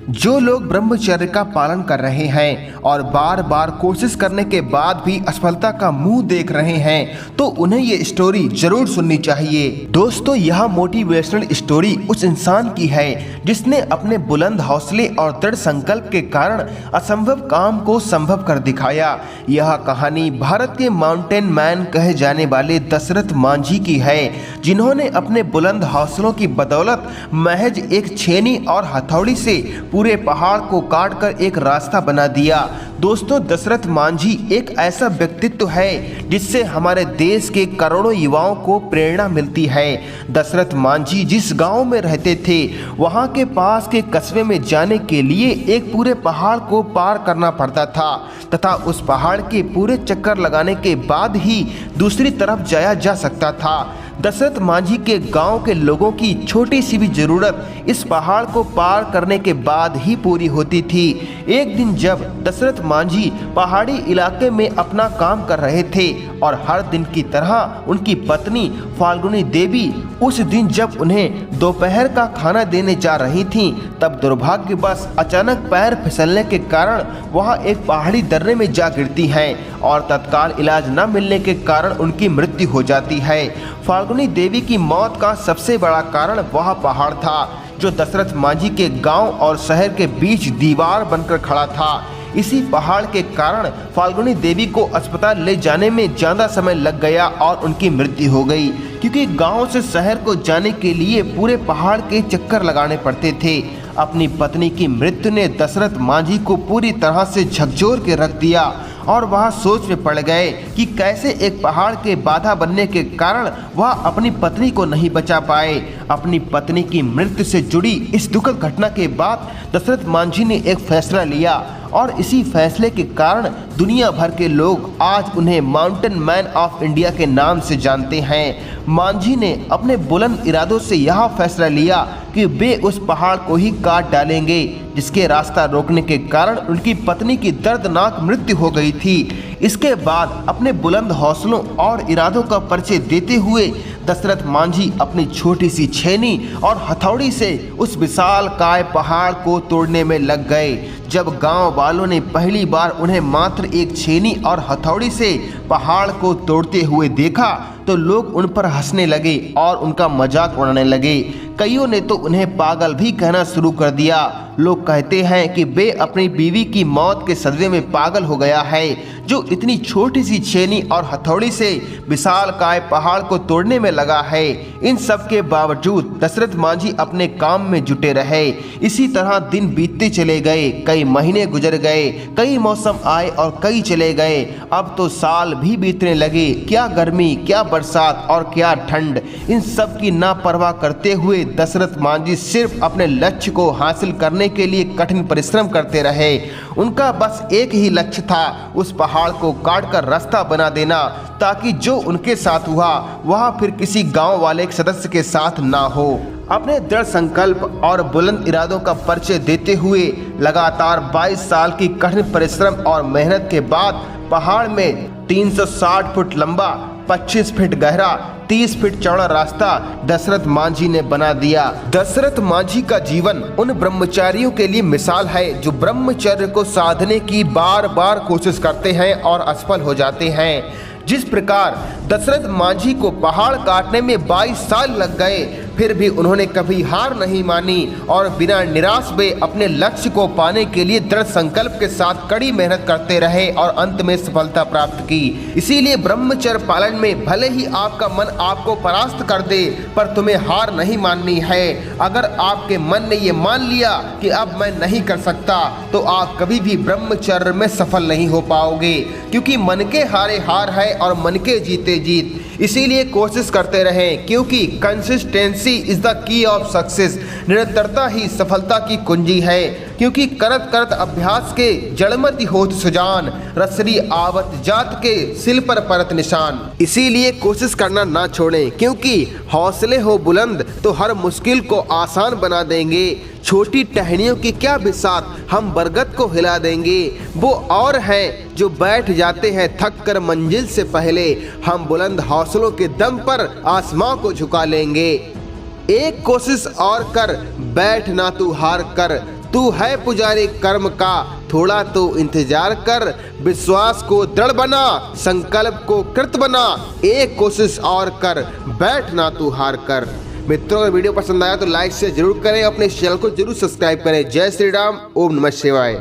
जो लोग ब्रह्मचर्य का पालन कर रहे हैं और बार बार कोशिश करने के बाद भी असफलता का मुंह देख रहे हैं तो उन्हें ये स्टोरी जरूर सुननी चाहिए। दोस्तों, यह मोटिवेशनल स्टोरी उस इंसान की है जिसने अपने बुलंद हौसले और दृढ़ संकल्प के कारण असंभव काम को संभव कर दिखाया। यह कहानी भारत के माउंटेन मैन कहे जाने वाले दशरथ मांझी की है, जिन्होंने अपने बुलंद हौसलों की बदौलत महज एक छेनी और हथौड़ी से पूरे पहाड़ को काटकर एक रास्ता बना दिया। दोस्तों, दशरथ मांझी एक ऐसा व्यक्तित्व है जिससे हमारे देश के करोड़ों युवाओं को प्रेरणा मिलती है। दशरथ मांझी जिस गांव में रहते थे, वहां के पास के कस्बे में जाने के लिए एक पूरे पहाड़ को पार करना पड़ता था तथा उस पहाड़ के पूरे चक्कर लगाने के बाद ही दूसरी तरफ जाया जा सकता था। दशरथ मांझी के गांव के लोगों की छोटी सी भी जरूरत इस पहाड़ को पार करने के बाद ही पूरी होती थी। एक दिन जब दशरथ मांझी पहाड़ी इलाके में अपना काम कर रहे थे और हर दिन की तरह उनकी पत्नी फाल्गुनी देवी उस दिन जब उन्हें दोपहर का खाना देने जा रही थीं, तब दुर्भाग्यवश अचानक पैर फिसलने के कारण वहां एक पहाड़ी दर्रे में जा गिरती हैं और तत्काल इलाज न मिलने के कारण उनकी मृत्यु हो जाती है। फाल्गुनी देवी की मौत का सबसे बड़ा कारण वह पहाड़ था जो दशरथ मांझी के गांव और शहर के बीच दीवार बनकर खड़ा था। इसी पहाड़ के कारण फाल्गुनी देवी को अस्पताल ले जाने में ज्यादा समय लग गया और उनकी मृत्यु हो गई, क्योंकि गांव से शहर को जाने के लिए पूरे पहाड़ के चक्कर लगाने पड़ते थे। अपनी पत्नी की मृत्यु ने दशरथ मांझी को पूरी तरह से झकझोर के रख दिया और वह सोच में पड़ गए कि कैसे एक पहाड़ के बाधा बनने के कारण वह अपनी पत्नी को नहीं बचा पाए। अपनी पत्नी की मृत्यु से जुड़ी इस दुखद घटना के बाद दशरथ मांझी ने एक फैसला लिया और इसी फैसले के कारण दुनिया भर के लोग आज उन्हें माउंटेन मैन ऑफ इंडिया के नाम से जानते हैं। मांझी ने अपने बुलंद इरादों से यह फैसला लिया कि वे उस पहाड़ को ही काट डालेंगे, जिसके रास्ता रोकने के कारण उनकी पत्नी की दर्दनाक मृत्यु हो गई थी। इसके बाद अपने बुलंद हौसलों और इरादों का परिचय देते हुए दशरथ मांझी अपनी छोटी सी छेनी और हथौड़ी से उस विशालकाय पहाड़ को तोड़ने में लग गए। जब गांव वालों ने पहली बार उन्हें मात्र एक छेनी और हथौड़ी से पहाड़ को तोड़ते हुए देखा तो लोग उन पर हंसने लगे और उनका मजाक उड़ाने लगे। कईयों ने तो उन्हें पागल भी कहना शुरू कर दिया। लोग कहते हैं कि वे अपनी बीवी की मौत के सदमे में पागल हो गया है, जो इतनी छोटी सी छेनी और हथौड़ी से विशालकाय पहाड़ को तोड़ने में लगा है। इन सब के बावजूद दशरथ मांझी अपने काम में जुटे रहे। इसी तरह दिन बीतते चले गए, कई महीने गुजर गए, कई मौसम आए और कई चले गए। अब तो साल भी बीतने लगे। क्या गर्मी, क्या बरसात और क्या ठंड, इन सब की नापरवाह करते हुए दशरथ मांझी सिर्फ अपने लक्ष्य को हासिल करने के लिए कठिन परिश्रम करते रहे। उनका बस एक ही लक्ष्य था, उस पहाड़ को काटकर रास्ता बना देना, ताकि जो उनके साथ हुआ वह फिर किसी गांव वाले सदस्य के साथ ना हो। अपने दृढ़ संकल्प और बुलंद इरादों का परिचय देते हुए लगातार 22 साल की कठिन परिश्रम और मेहनत के बाद पहाड़ में 360 फुट लंबा, 25 फीट गहरा, 30 फीट चौड़ा रास्ता दशरथ मांझी ने बना दिया। दशरथ मांझी का जीवन उन ब्रह्मचारियों के लिए मिसाल है जो ब्रह्मचर्य को साधने की बार बार कोशिश करते हैं और असफल हो जाते हैं। जिस प्रकार दशरथ मांझी को पहाड़ काटने में 22 साल लग गए, फिर भी उन्होंने कभी हार नहीं मानी और बिना निराश हुए अपने लक्ष्य को पाने के लिए दृढ़ संकल्प के साथ कड़ी मेहनत करते रहे और अंत में सफलता प्राप्त की। इसीलिए ब्रह्मचर्य पालन में भले ही आपका मन आपको परास्त कर दे, पर तुम्हें हार नहीं माननी है। अगर आपके मन ने ये मान लिया कि अब मैं नहीं कर सकता, तो आप कभी भी ब्रह्मचर्य में सफल नहीं हो पाओगे, क्योंकि मन के हारे हार है और मन के जीते जीत। इसीलिए कोशिश करते रहें, क्योंकि consistency is the key of success. निरंतरता ही सफलता की कुंजी है, क्योंकि करत करत अभ्यास के जड़मति होत सुजान, रसरी आवत जात के सिल पर परत निशान। इसीलिए कोशिश करना ना छोड़ें, क्योंकि हौसले हो बुलंद तो हर मुश्किल को आसान बना देंगे। छोटी टहनियों की क्या बिसात, हम बरगद को हिला देंगे। वो और हैं जो बैठ जाते हैं थक कर मंजिल से पहले, हम बुलंद हौसलों के दम पर आसमां को झुका लेंगे। एक कोशिश और कर, बैठ ना तू हार कर, तू है पुजारी कर्म का, थोड़ा तो इंतजार कर, विश्वास को दृढ़ बना, संकल्प को कृत बना, एक कोशिश और कर, बैठना तू हार कर। मित्रों, अगर वीडियो पसंद आया तो लाइक से जरूर करें, अपने चैनल को जरूर सब्सक्राइब करें। जय श्री राम, ओम नमः शिवाय।